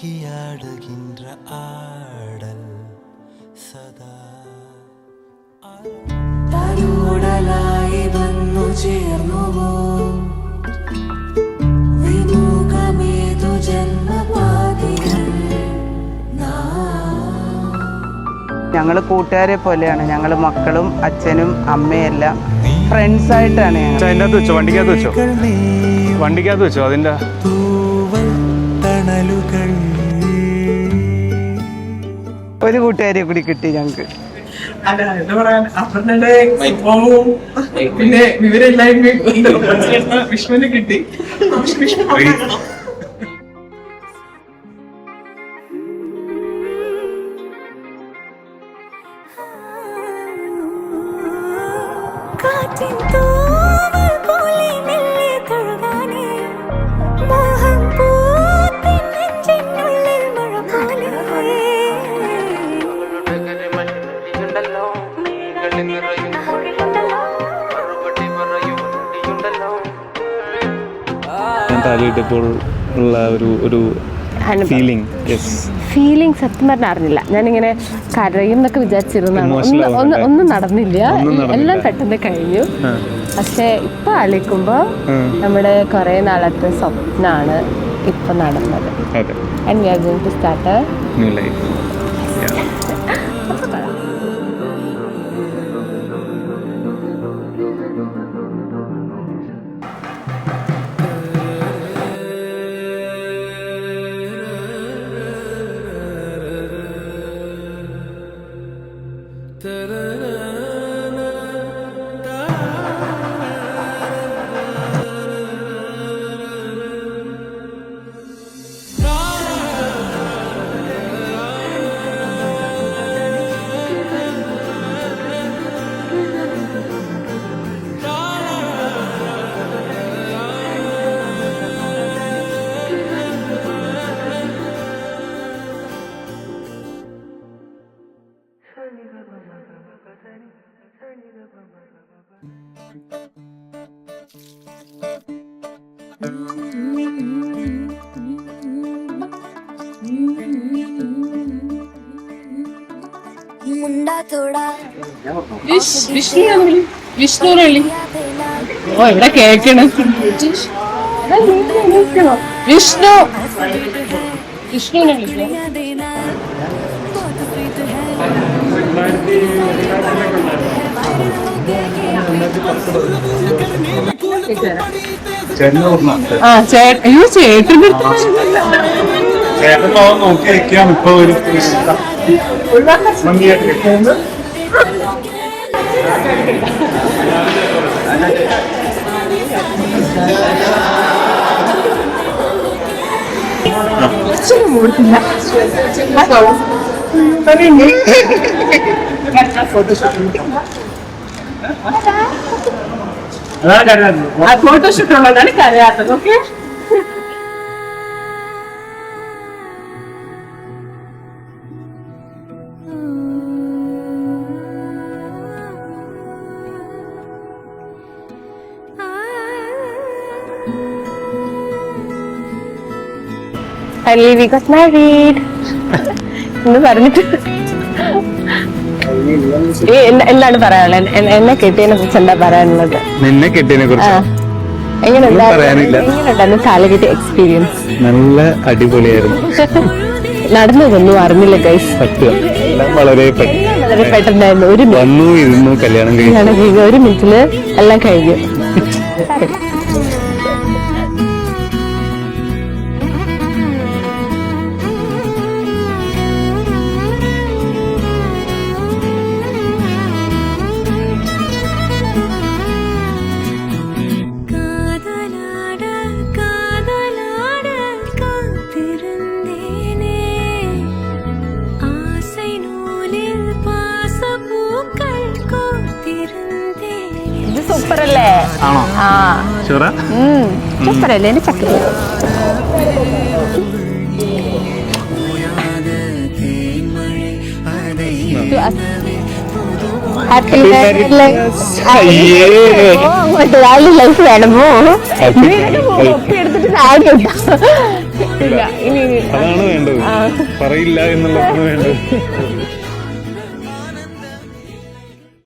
தூக்கியாடுகின்ற ஆடல் சதா തലോടലായി വന്നു ചേർന്നുവോ വിമുഖമേതു ജന്മപാതികൾ. ഞങ്ങൾ കൂട്ടുകാരെ പോലെയാണ്. ഞങ്ങൾ മക്കളും അച്ഛനും അമ്മയെല്ലാം ഫ്രണ്ട്സ് ആയിട്ടാണ്. വണ്ടിക്കകത്ത് വെച്ചോ അതിന്റെ ഒരു കൂട്ടുകാരെ കൂടി കിട്ടി ഞങ്ങൾക്ക്. പിന്നെ വിവരമില്ലായ്മയും വിഷ്ണുവിനെ കിട്ടി. താലിയിട്ടപ്പോൾ ഉള്ള ഒരു ഫീലിംഗ് സത്യം പറഞ്ഞാൽ അറിഞ്ഞില്ല. ഞാനിങ്ങനെ കരയും എന്നൊക്കെ വിചാരിച്ചിരുന്നതാണ്. ഒന്നും നടന്നില്ല, എല്ലാം പെട്ടെന്ന് കഴിഞ്ഞു. പക്ഷെ ഇപ്പൊ ആലോചിക്കുമ്പോ നമ്മുടെ കുറെ നാളത്തെ സ്വപ്നമാണ് ഇപ്പൊ നടന്നത്. And we are going to start a new life. Vishnu ഓ ഇവിടെ കേക്കണം. വിഷ്ണു വിഷ്ണുവിനെ വിളിക്കണം. ചേട്ടൻ നോക്കി വെക്കാം. ഇപ്പൊ ഒരു ഫോട്ടോഷൂട്ട് ഉള്ളതാണ് കരയാത്തത്. ഓക്കെ We got married എന്ന് പറഞ്ഞിട്ട് എന്താണ് പറയാനുള്ളത്? എന്നെ കെട്ടിയതിനെ കുറിച്ച് എന്താ പറയാനുള്ളത്? നിന്നെ കെട്ടിയതിനെ കുറിച്ച് എങ്ങനെയുണ്ടായിരുന്നു കാലഘട്ട എക്സ്പീരിയൻസ്? നല്ല അടിപൊളിയായിരുന്നു. നടന്നതൊന്നും അറിഞ്ഞില്ല ഗൈസ്. സത്യം വളരെ പെട്ടെന്നായിരുന്നു. ഒരു വന്നു ഇരുന്നു കല്യാണം കഴിഞ്ഞു. ഒരു മിനിറ്റില് എല്ലാം കഴിഞ്ഞു. സൂപ്പറല്ലേ? സൂപ്പറല്ലേ? എന്റെ ചക്കര ഹാപ്പി ലൈഫ് വേണമോ? എടുത്തിട്ട് ആദ്യം ഇല്ല ഇനി അതാണ് വേണ്ടത്. ആ. പറയില്ല എന്നുള്ളതാണ് വേണ്ടത്.